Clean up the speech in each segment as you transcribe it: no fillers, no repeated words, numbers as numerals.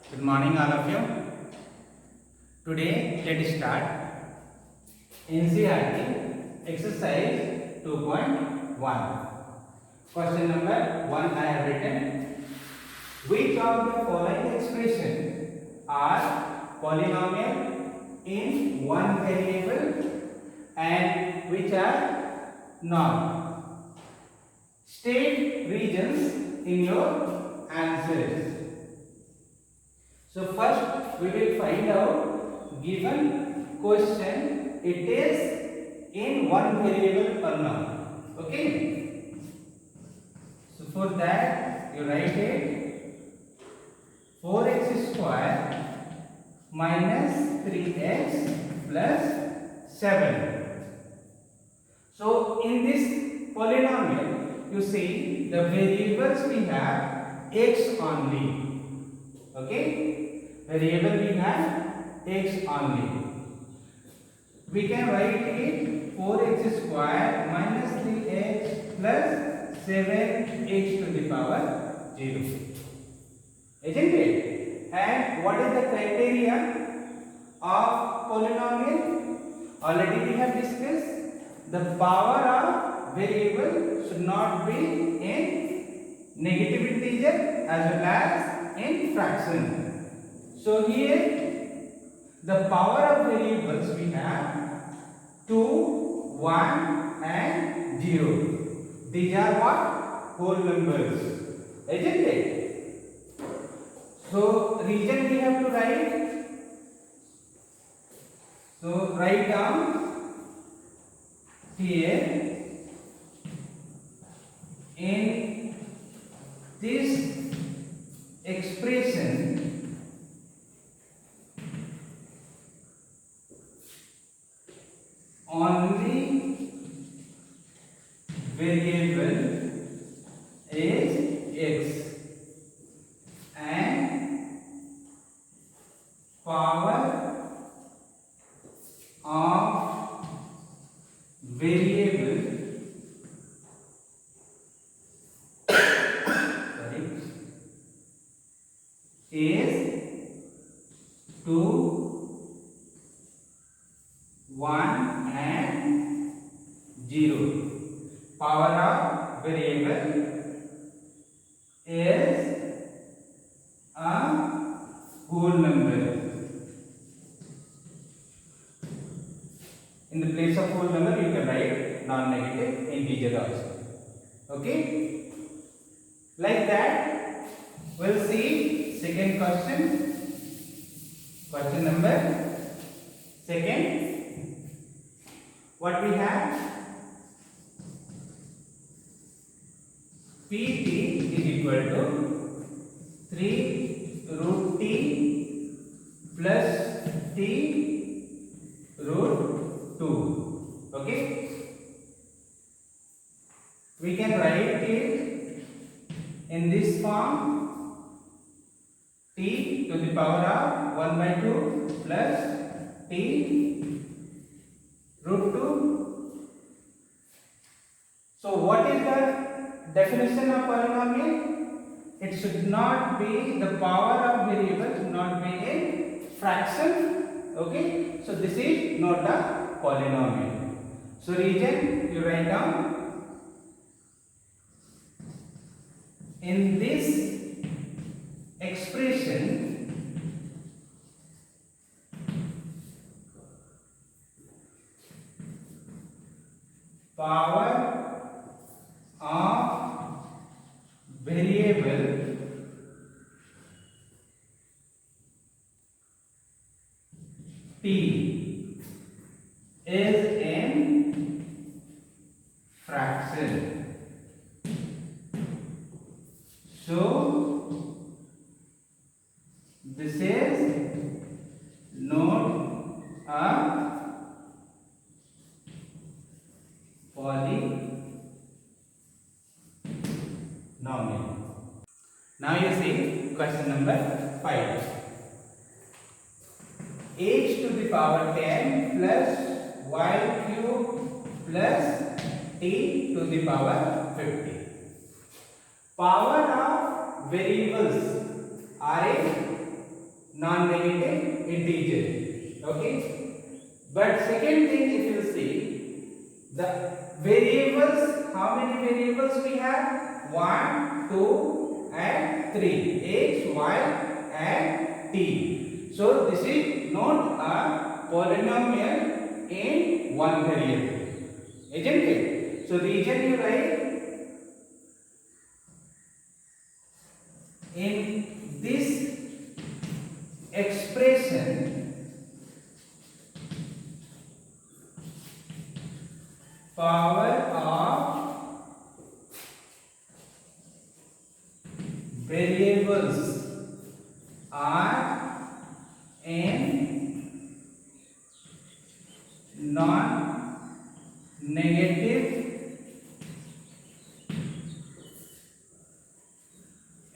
Good morning, all of you. Today, let's start NCERT exercise 2.1. Question number 1 I have written. Which of the following expressions are polynomial in one variable and which are not? State reasons in your answers. So first we will find out given question it is in one variable or not. Okay. So for that you write it 4x square minus 3x plus 7. So in this polynomial you see the variables we have x only. Okay. Variable we have x only. We can write it 4x square minus 3x plus 7x to the power 0. Isn't it? And what is the criteria of polynomial? Already we have discussed the power of variable should not be in negative integer as well as in fraction. So here the power of variables we have 2, 1 and 0. These are what? Whole numbers. Isn't it? So reason we have to write. So write down here in this expression only variable is x and power of variable is 2, 1 and 0. Power of variable is a whole number. In the place of whole number you can write non-negative integer also. Okay. Like that we'll see second question. Question number second. What we have? Pt is equal to 3 root t plus t root 2. Okay. We can write it in this form t to the power of 1 by 2 plus t root 2. So what is the definition of polynomial? It should not be the power of variable should not be in fraction. Okay. So this is not a polynomial. So reason you write down in this expression power of variable t is in fraction. So this is not a polynomial. Now you see question number 5. H to the power 10 plus y cube plus t to the power 50. Power of variables are in Okay. But second thing, if you see the variables, how many variables we have? 1, 2 and 3, x, y and t. So this is not a polynomial in one variable, isn't it? So reason you write in this expression power of variables are in non-negative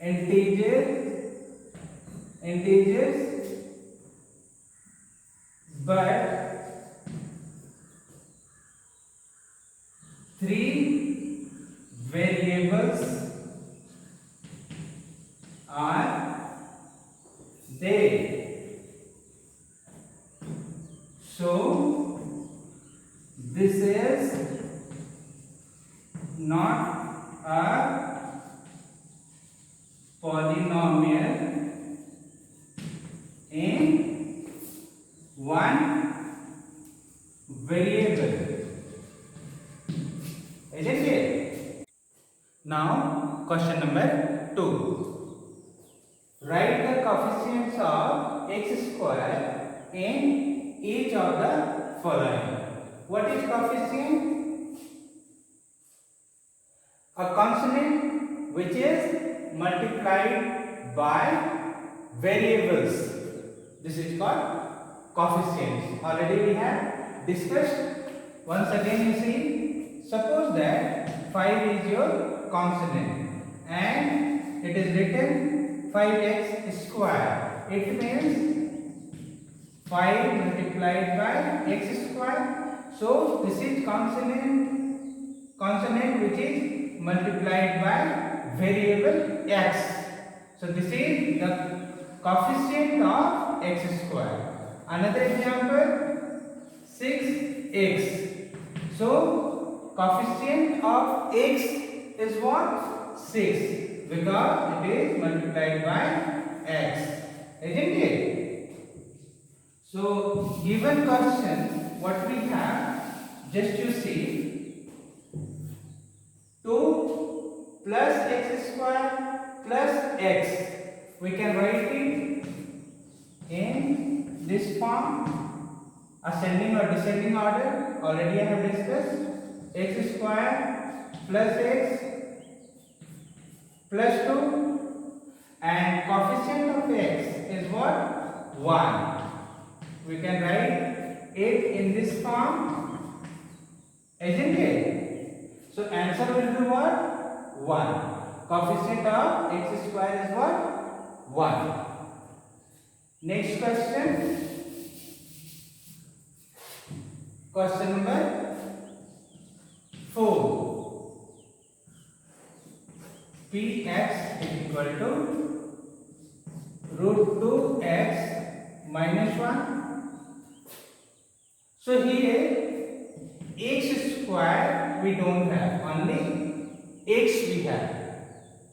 integers, but 3 variables are there. So this is not a polynomial in one variable, isn't it? Now question number 2. Write the coefficients of x square in each of the following. What is coefficient? A constant which is multiplied by variables. This is called coefficients. Already we have discussed. Once again you see, suppose that 5 is your constant and it is written 5x square. It means 5 multiplied by x square. So this is consonant which is multiplied by variable x. So this is the coefficient of x square. Another example, 6x. So coefficient of x is what? 6, because it is multiplied by x, isn't it? So given question, what we have, just you see, 2 plus x square plus x. We can write it in this form, ascending or descending order. Already I have discussed. X square plus x plus 2, and coefficient of x is what? 1. We can write it in this form, isn't it? So answer will be what? 1. Coefficient of x square is what? 1. Next question. Question number 4. Px is equal to root 2x minus 1. So here x square we don't have, only x we have,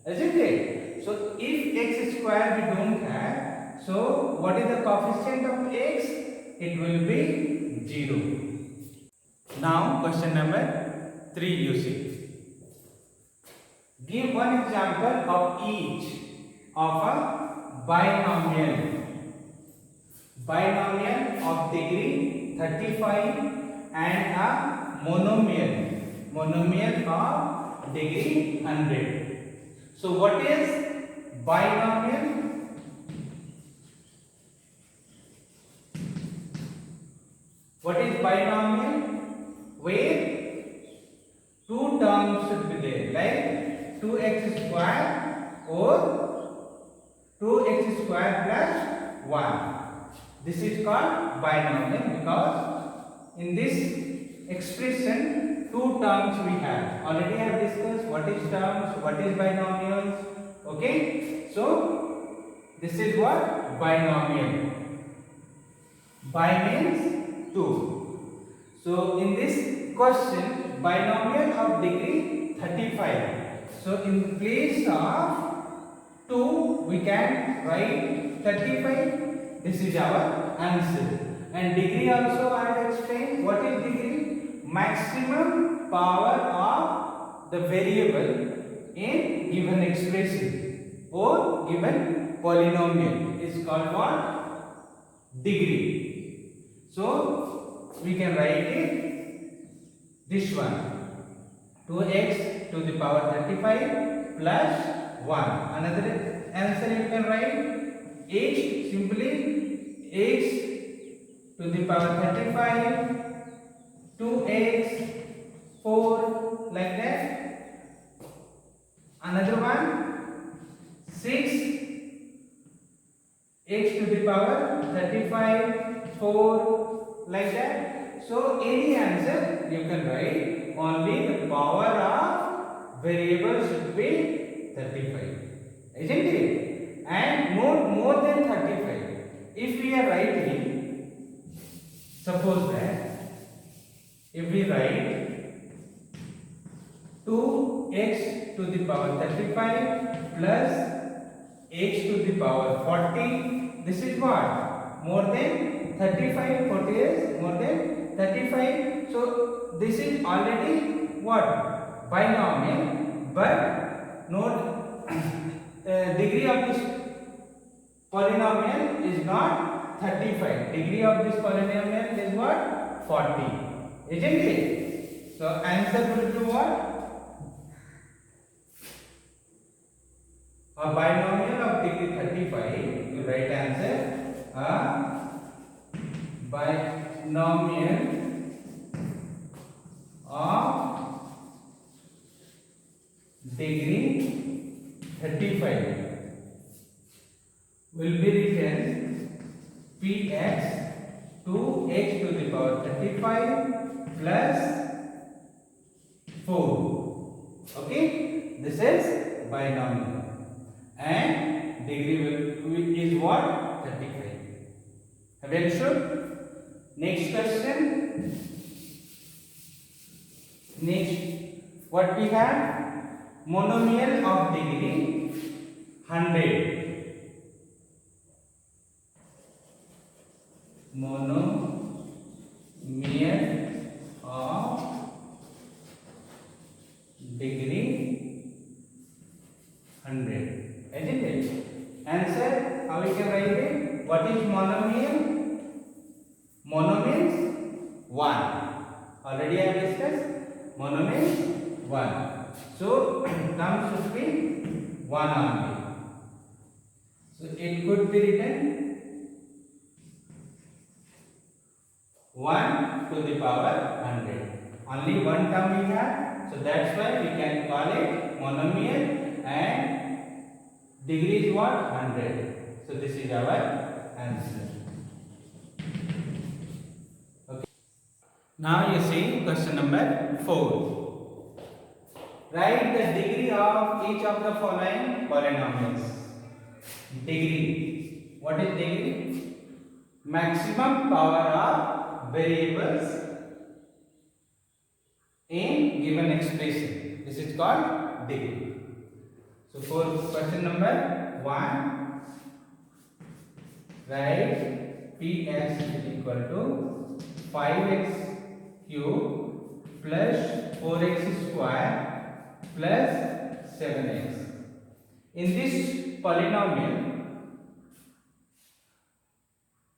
isn't it? So if x square we don't have, so what is the coefficient of x? It will be 0. Now question number 3 you see. Give one example of each of a binomial. Binomial of degree 35 and a monomial of degree 100. So what is binomial? What is binomial? Where two terms should be there, like 2x square or 2x square plus 1. This is called binomial because in this expression two terms we have. Already I have discussed what is terms, what is binomials. Okay, so this is what? Binomial. Bi means 2. So in this question, binomial of degree 35. So in place of 2, we can write 35. This is our answer. And degree also I have explained. What is degree? Maximum power of the variable in given expression or given polynomial is called what? Degree. So we can write it this one, 2x to the power 35 plus 1. Another answer you can write h, simply x to the power 35, 2x, 4, like that. Another one, 6 x to the power 35, 4, like that. So any answer you can write, only the power of variable should be 35, isn't it? And more than 35. If we are writing, suppose that if we write 2x to the power 35 plus x to the power 40, this is what? More than 35. 40 is more than 35. So this is already what? Binomial, but no degree of this polynomial is not 35. Degree of this polynomial is what? 40. Isn't it? So answer will be what? A binomial of degree 35. You write answer. A binomial of degree 35 will be written px 2x to the power 35 plus 4. Okay, this is binomial and degree is what? 35. Have you understood? Next question. Next, what we have? Monomial of degree 100. Monomial of degree 100. Isn't it? Answer, how we can write it? What is monomial? Mono means 1. Already I have discussed. Mono means 1. So term should be 1 only. So it could be written 1 to the power 100. Only one term we have, so that's why we can call it monomial and degree is what? 100. So this is our answer. Okay. Now you see question number 4. Write the degree of each of the following polynomials. Degree. What is degree? Maximum power of variables in given expression. This is called degree. So for question number 1, write px is equal to 5x cube plus 4x square plus 7x. In this polynomial,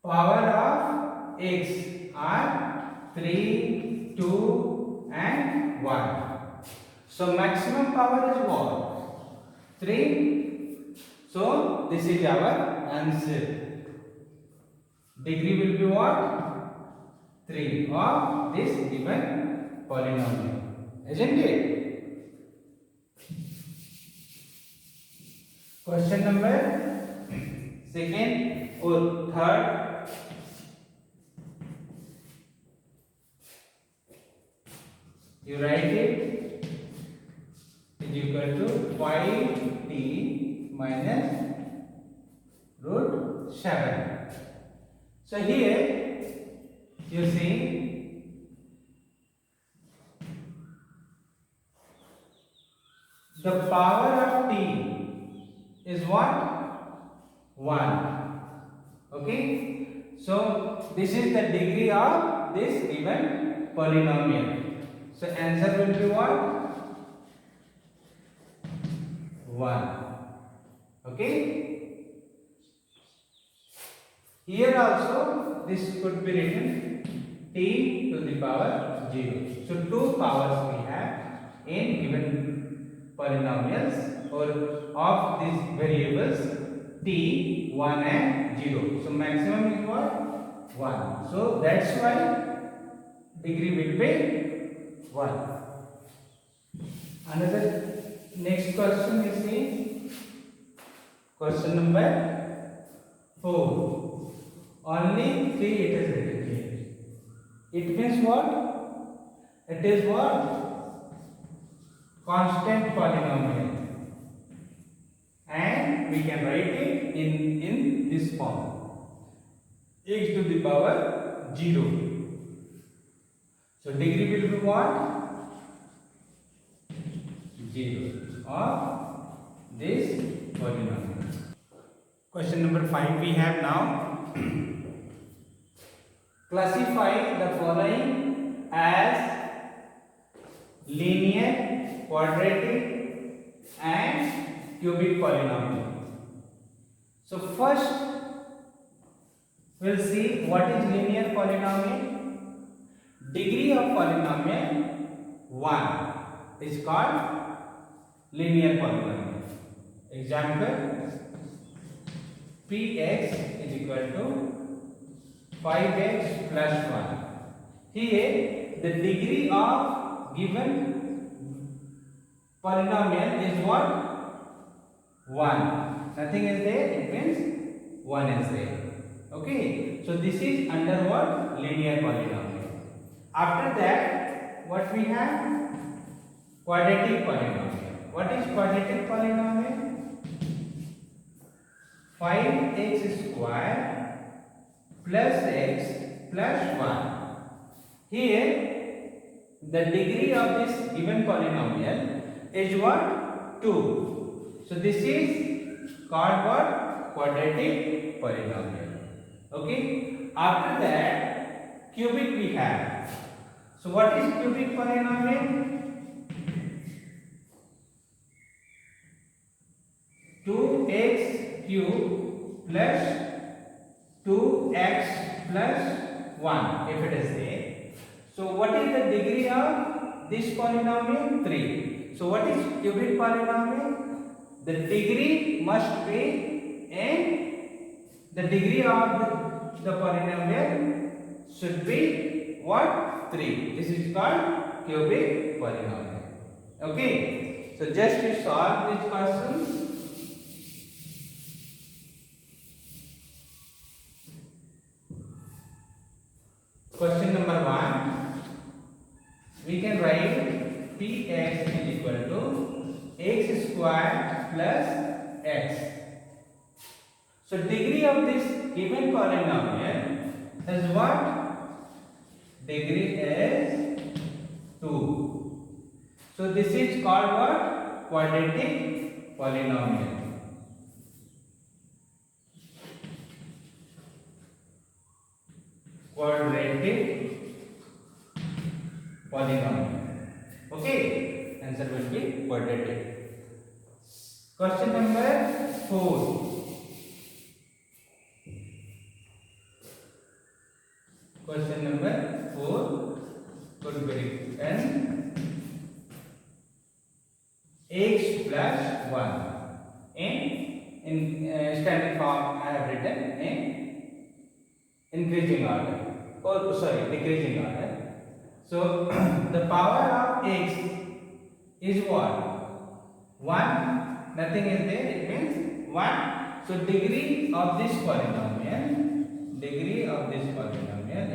power of x are 3, 2 and 1. So maximum power is what? 3. So this is our answer. Degree will be what? 3 of this given polynomial. Isn't it? Question number 2nd or 3rd. You write it is equal to 5t minus root 7. So here you see the power of t is what? 1. Okay, so this is the degree of this given polynomial. So answer will be what? 1. Okay, here also this could be written t to the power 0. So two powers we have in given polynomials or of these variables t, 1 and 0. So maximum is what? 1. So that's why degree will be 1. Another next question is question number 4. Only 3 it is written here. It means what? It is what? Constant polynomial. And we can write it in this form, x to the power 0. So degree will be what? 0 of this polynomial. Question number 5 we have now. Classify the following as linear, quadratic and cubic polynomial. So first we'll see what is linear polynomial. Degree of polynomial 1 is called linear polynomial. Example, px is equal to 5x plus 1. Here the degree of given polynomial is what? 1. Nothing is there, it means 1 is there. Okay, so this is under what? Linear polynomial. After that, what we have? Quadratic polynomial. What is quadratic polynomial? 5x square plus x plus 1. Here the degree of this given polynomial is what? 2. So this is called what? Quadratic polynomial. Okay, after that cubic we have. So what is cubic polynomial? 2x cube plus 2x plus 1 if it is there. So what is the degree of this polynomial? 3. So what is cubic polynomial? The degree must be in the degree of the polynomial should be what? 3. This is called cubic polynomial. Okay, so just to solve these questions, question number 1, we can write px is equal to x square plus x. So degree of this given polynomial is what? Degree is 2. So this is called what? Quadratic polynomial. Quadratic polynomial. Okay, answer will be quadratic. Question number 4. Question number 4 could be written x plus 1 in standard form. I have written in increasing order. Oh, sorry, decreasing order. So the power of x is what? 1. Nothing is there, it means 1. So degree of this polynomial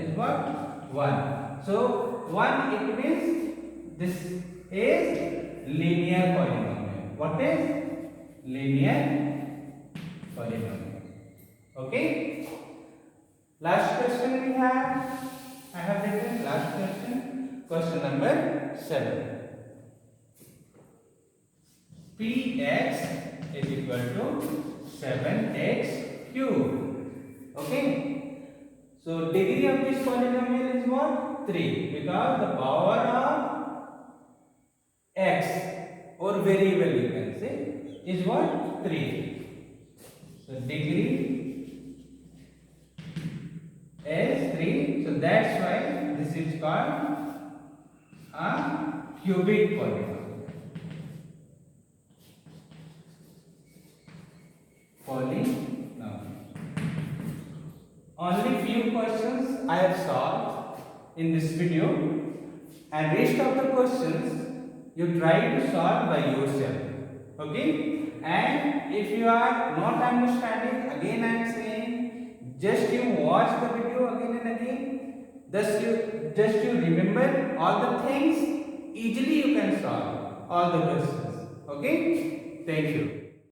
is what? 1. So 1 it means this is linear polynomial. What is linear polynomial? Okay. Last question we have I have written last question, question number 7. Px is equal to 7x cube. Okay. So degree of this polynomial is what? 3, because the power of x or variable you can say is what? 3. So degree is 3. So that's why this is called a cubic polynomial. Only few questions I have solved in this video, and rest of the questions you try to solve by yourself. Okay? And if you are not understanding, again I am saying, just you watch the video again and again. Just you remember all the things. Easily you can solve all the questions. Okay? Thank you.